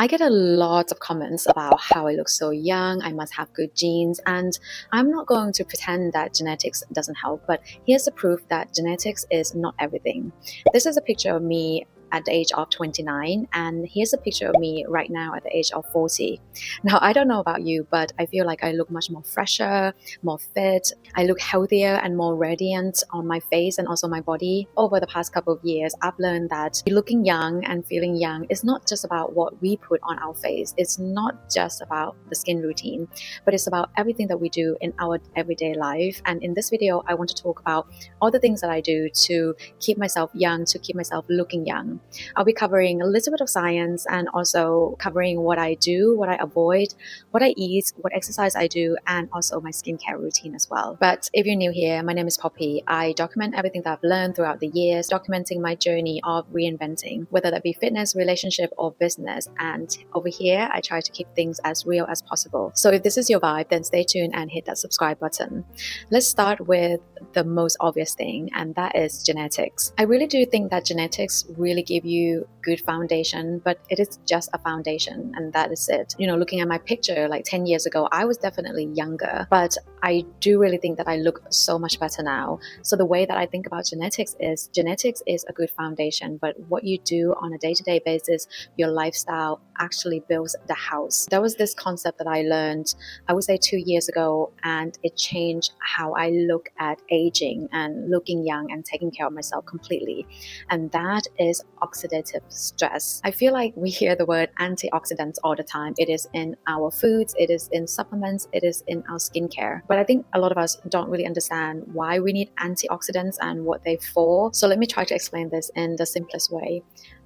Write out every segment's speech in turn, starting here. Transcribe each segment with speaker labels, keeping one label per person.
Speaker 1: I get a lot of comments about how I look so young, I must have good genes, and I'm not going to pretend that genetics doesn't help, but here's the proof that genetics is not everything. This is a picture of me at the age of 29, and here's a picture of me right now at the age of 40. Now, I don't know about you, but I feel like I look much more fresher, more fit. I look healthier and more radiant on my face and also my body. Over the past couple of years, I've learned that looking young and feeling young is not just about what we put on our face. It's not just about the skin routine, but it's about everything that we do in our everyday life. And in this video, I want to talk about all the things that I do to keep myself young, to keep myself looking young. I'll be covering a little bit of science and also covering what I do, what I avoid, what I eat, what exercise I do, and also my skincare routine as well. But if you're new here, my name is Poppy. I document everything that I've learned throughout the years, documenting my journey of reinventing, whether that be fitness, relationship, or business. And over here, I try to keep things as real as possible. So if this is your vibe, then stay tuned and hit that subscribe button. Let's start with the most obvious thing, and that is genetics. I really do think that genetics really give you good foundation, but it is just a foundation and that is it. Looking at my picture like 10 years ago, I was definitely younger, but I do really think that I look so much better now. So the way that I think about genetics is a good foundation, but what you do on a day-to-day basis, your lifestyle actually builds the house. There was this concept that I learned, I would say 2 years ago, and it changed how I look at aging and looking young and taking care of myself completely. And that is oxidative stress. I feel like we hear the word antioxidants all the time. It is in our foods, it is in supplements, it is in our skincare. But I think a lot of us don't really understand why we need antioxidants and what they're for. So let me try to explain this in the simplest way.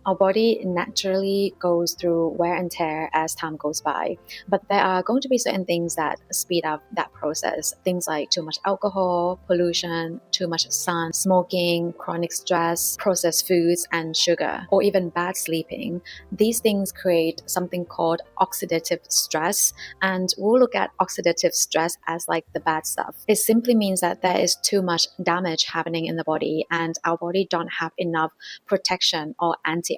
Speaker 1: Our body naturally goes through wear and tear as time goes by, but there are going to be certain things that speed up that process. Things like too much alcohol, pollution, too much sun, smoking, chronic stress, processed foods, and sugar, or even bad sleeping. These things create something called oxidative stress, and we'll look at oxidative stress as like the bad stuff. It simply means that there is too much damage happening in the body, and our body don't have enough protection or antioxidant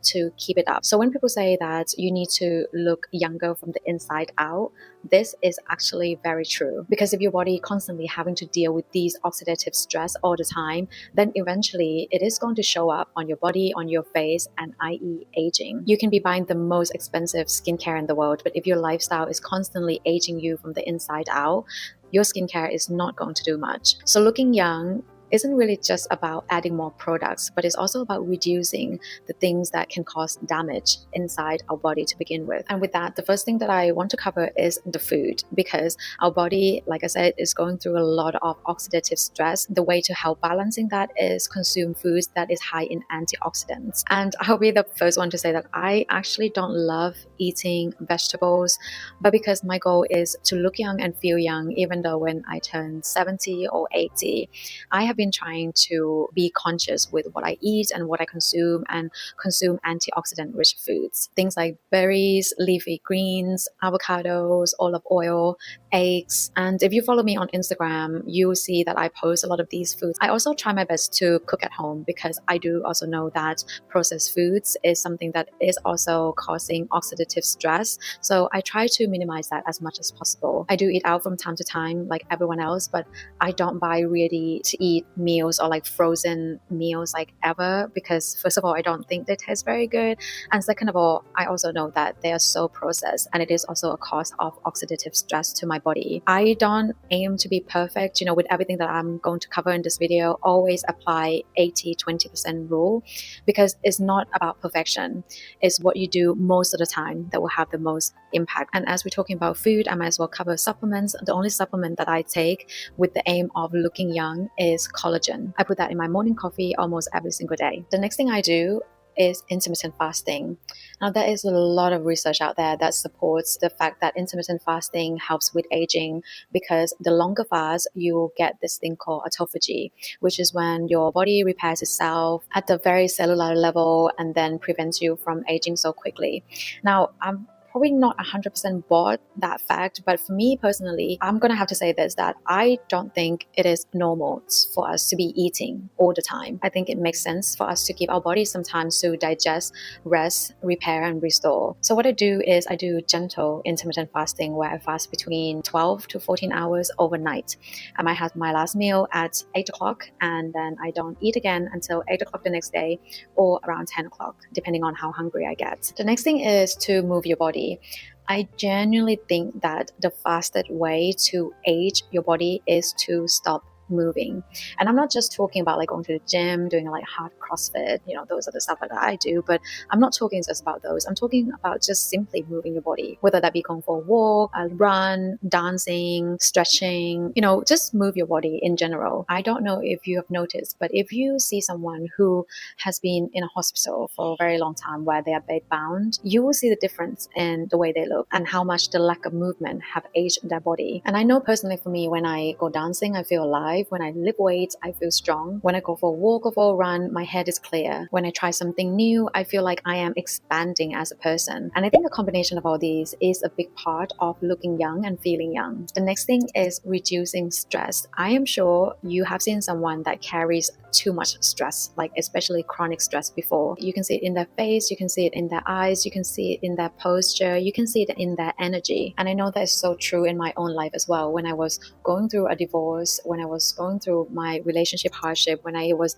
Speaker 1: to keep it up. So when people say that you need to look younger from the inside out, this is actually very true, because if your body constantly having to deal with these oxidative stress all the time, then eventually it is going to show up on your body, on your face, and i.e. aging. You can be buying the most expensive skincare in the world, but if your lifestyle is constantly aging you from the inside out, your skincare is not going to do much. So looking young isn't really just about adding more products, but it's also about reducing the things that can cause damage inside our body to begin with. And with that, the first thing that I want to cover is the food, because our body, like I said, is going through a lot of oxidative stress. The way to help balancing that is consume foods that is high in antioxidants. And I'll be the first one to say that I actually don't love eating vegetables, but because my goal is to look young and feel young, even though when I turn 70 or 80, I have been trying to be conscious with what I eat and what I consume, and consume antioxidant rich foods. Things like berries, leafy greens, avocados, olive oil, eggs. And if you follow me on Instagram, you will see that I post a lot of these foods. I also try my best to cook at home, because I do also know that processed foods is something that is also causing oxidative stress. So I try to minimize that as much as possible. I do eat out from time to time like everyone else, but I don't buy ready to eat meals or like frozen meals like ever, because first of all, I don't think they taste very good, and second of all, I also know that they are so processed, and it is also a cause of oxidative stress to my body. I don't aim to be perfect. With everything that I'm going to cover in this video, always apply 80-20% rule, because it's not about perfection. It's what you do most of the time that will have the most impact. And as we're talking about food, I might as well cover supplements. The only supplement that I take with the aim of looking young is collagen. I put that in my morning coffee almost every single day. The next thing I do is intermittent fasting. Now, there is a lot of research out there that supports the fact that intermittent fasting helps with aging, because the longer fast, you get this thing called autophagy, which is when your body repairs itself at the very cellular level and then prevents you from aging so quickly. Now, I'm probably not 100% bought that fact, but for me personally, I'm gonna have to say this, that I don't think it is normal for us to be eating all the time. I think it makes sense for us to give our body some time to digest, rest, repair, and restore. So what I do is I do gentle intermittent fasting, where I fast between 12 to 14 hours overnight. I might have my last meal at 8 o'clock, and then I don't eat again until 8 o'clock the next day, or around 10 o'clock, depending on how hungry I get. The next thing is to move your body. I genuinely think that the fastest way to age your body is to stop moving. And I'm not just talking about like going to the gym, doing like hard CrossFit, those are the stuff that I do, but I'm not talking just about those. I'm talking about just simply moving your body, whether that be going for a walk, a run, dancing, stretching, just move your body in general. I don't know if you have noticed, but if you see someone who has been in a hospital for a very long time where they are bedbound, you will see the difference in the way they look and how much the lack of movement have aged their body. And I know personally for me, when I go dancing, I feel alive. When I lift weights, I feel strong. When I go for a walk or for a run, my head is clear. When I try something new, I feel like I am expanding as a person. And I think a combination of all these is a big part of looking young and feeling young. The next thing is reducing stress. I am sure you have seen someone that carries too much stress, like especially chronic stress before. You can see it in their face, you can see it in their eyes, you can see it in their posture, you can see it in their energy. And I know that is so true in my own life as well. When I was going through a divorce, when I was going through my relationship hardship, when I was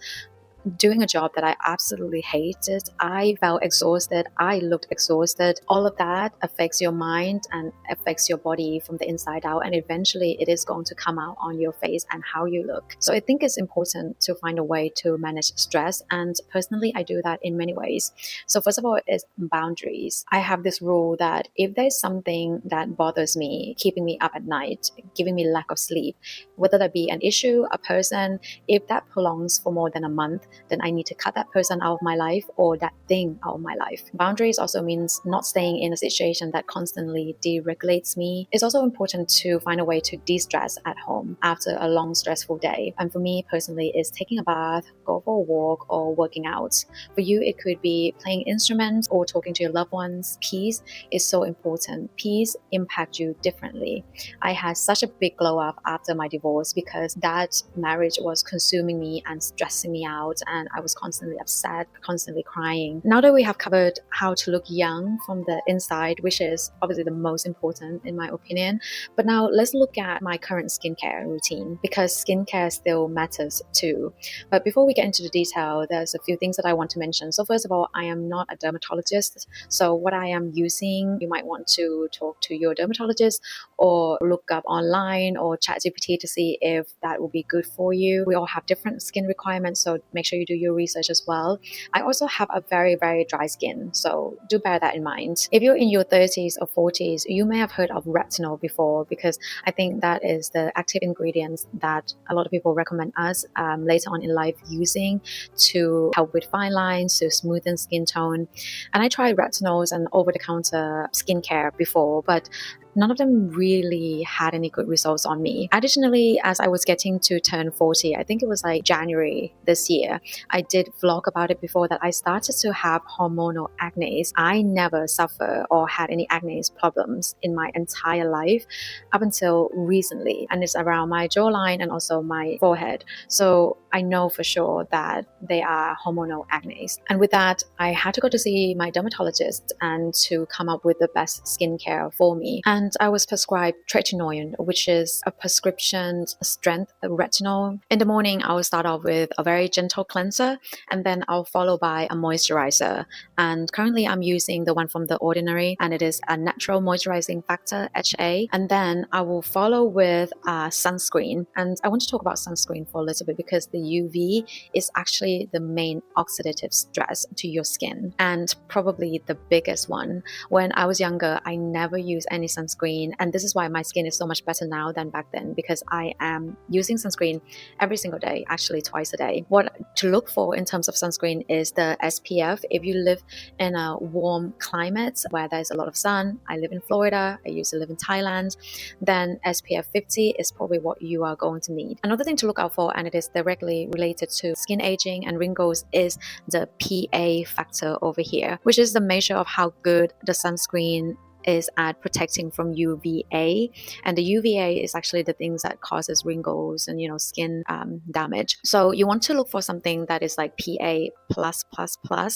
Speaker 1: doing a job that I absolutely hated, I felt exhausted, I looked exhausted. All of that affects your mind and affects your body from the inside out, and eventually it is going to come out on your face and how you look. So I think it's important to find a way to manage stress, and personally I do that in many ways. So first of all is boundaries. I have this rule that if there's something that bothers me, keeping me up at night, giving me lack of sleep, whether that be an issue, a person, if that prolongs for more than a month, then I need to cut that person out of my life or that thing out of my life. Boundaries also means not staying in a situation that constantly deregulates me. It's also important to find a way to de-stress at home after a long stressful day. And for me personally, it's taking a bath, go for a walk, or working out. For you, it could be playing instruments or talking to your loved ones. Peace is so important. Peace impacts you differently. I had such a big glow up after my divorce because that marriage was consuming me and stressing me out, and I was constantly upset, constantly crying. Now that we have covered how to look young from the inside, which is obviously the most important in my opinion, but now let's look at my current skincare routine, because skincare still matters too. But before we get into the detail, there's a few things that I want to mention. So first of all, I am not a dermatologist, so what I am using, you might want to talk to your dermatologist or look up online or ChatGPT to see if that will be good for you. We all have different skin requirements, so make sure you do your research as well. I also have a very, very dry skin, so do bear that in mind. If you're in your 30s or 40s, you may have heard of retinol before, because I think that is the active ingredients that a lot of people recommend us later on in life using to help with fine lines, to smoothen skin tone. And I tried retinols and over-the-counter skincare before, but none of them really had any good results on me. Additionally, as I was getting to turn 40, I think it was like January this year, I did vlog about it before, that I started to have hormonal acne. I never suffered or had any acne problems in my entire life up until recently, and it's around my jawline and also my forehead. So I know for sure that they are hormonal acne. And with that, I had to go to see my dermatologist and to come up with the best skincare for me. And I was prescribed tretinoin, which is a prescription strength retinol. In the morning, I will start off with a very gentle cleanser, and then I'll follow by a moisturizer. And currently I'm using the one from The Ordinary, and it is a natural moisturizing factor, HA. And then I will follow with a sunscreen. And I want to talk about sunscreen for a little bit, because the UV is actually the main oxidative stress to your skin, and probably the biggest one. When I was younger, I never used any sunscreen, and this is why my skin is so much better now than back then, because I am using sunscreen every single day, actually twice a day. What to look for in terms of sunscreen is the SPF. If you live in a warm climate where there's a lot of sun, I live in Florida, I used to live in Thailand, then SPF 50 is probably what you are going to need. Another thing to look out for, and it is directly related to skin aging and wrinkles, is the PA factor over here, which is the measure of how good the sunscreen is at protecting from UVA, and the UVA is actually the things that causes wrinkles and skin damage. So you want to look for something that is like PA+++.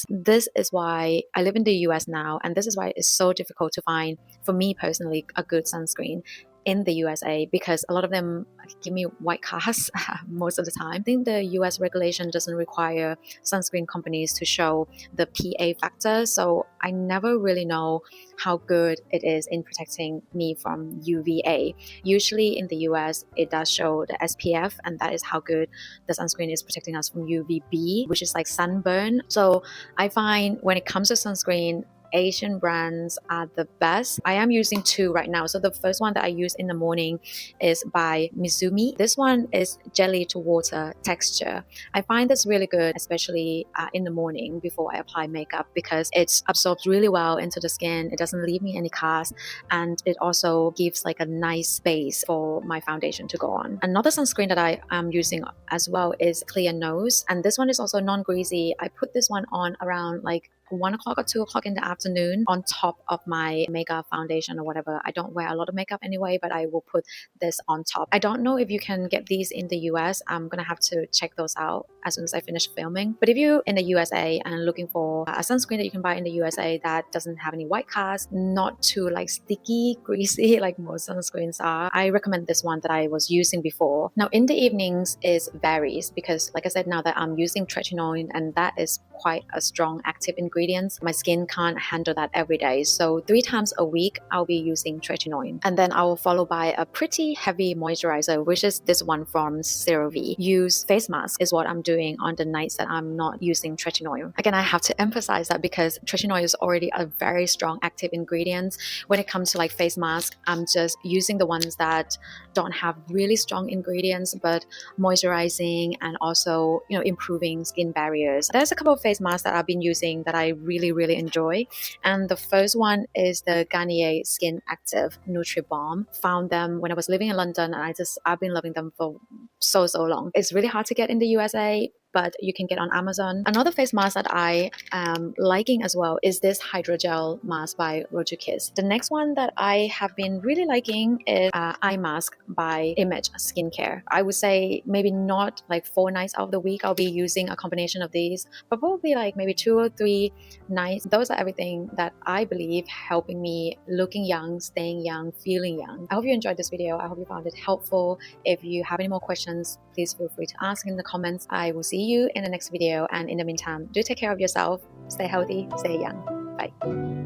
Speaker 1: This is why I live in the US now, and this is why it's so difficult to find, for me personally, a good sunscreen in the USA, because a lot of them give me white casts most of the time. I think the US regulation doesn't require sunscreen companies to show the PA factor, so I never really know how good it is in protecting me from UVA. Usually in the US, it does show the SPF, and that is how good the sunscreen is protecting us from UVB, which is like sunburn. So I find when it comes to sunscreen, Asian brands are the best. I am using two right now. So the first one that I use in the morning is by Mizumi. This one is jelly to water texture. I find this really good, especially in the morning before I apply makeup, because it absorbs really well into the skin. It doesn't leave me any cast, and it also gives like a nice base for my foundation to go on. Another sunscreen that I am using as well is Clear Nose, and this one is also non-greasy. I put this one on around like 1 o'clock or 2 o'clock in the afternoon on top of my makeup, foundation, or whatever. I don't wear a lot of makeup anyway, but I will put this on top. I don't know if you can get these in the US. I'm gonna have to check those out as soon as I finish filming. But if you're in the USA and looking for a sunscreen that you can buy in the USA that doesn't have any white cast, not too like sticky, greasy like most sunscreens are, I recommend this one that I was using before. Now in the evenings it varies, because like I said, now that I'm using tretinoin, and that is quite a strong active ingredient, my skin can't handle that every day. So 3 times a week I'll be using tretinoin, and then I will follow by a pretty heavy moisturizer, which is this one from CeraVe. Use face mask is what I'm doing on the nights that I'm not using tretinoin. Again, I have to emphasize that because tretinoin is already a very strong active ingredient. When it comes to like face mask, I'm just using the ones that don't have really strong ingredients but moisturizing and also improving skin barriers. There's a couple of face masks that I've been using that I really enjoy, and the first one is the Garnier Skin Active Nutri Balm. Found them when I was living in London, and I've been loving them for so long. It's really hard to get in the USA, but you can get on Amazon. Another face mask that I am liking as well is this hydrogel mask by Rojukiss. The next one that I have been really liking is eye mask by Image Skincare. I would say maybe not like 4 nights out of the week I'll be using a combination of these, but probably like maybe 2 or 3 nights. Those are everything that I believe helping me looking young, staying young, feeling young. I hope you enjoyed this video. I hope you found it helpful. If you have any more questions, please feel free to ask in the comments. I will see you in the next video, and in the meantime, do take care of yourself, stay healthy, stay young. Bye.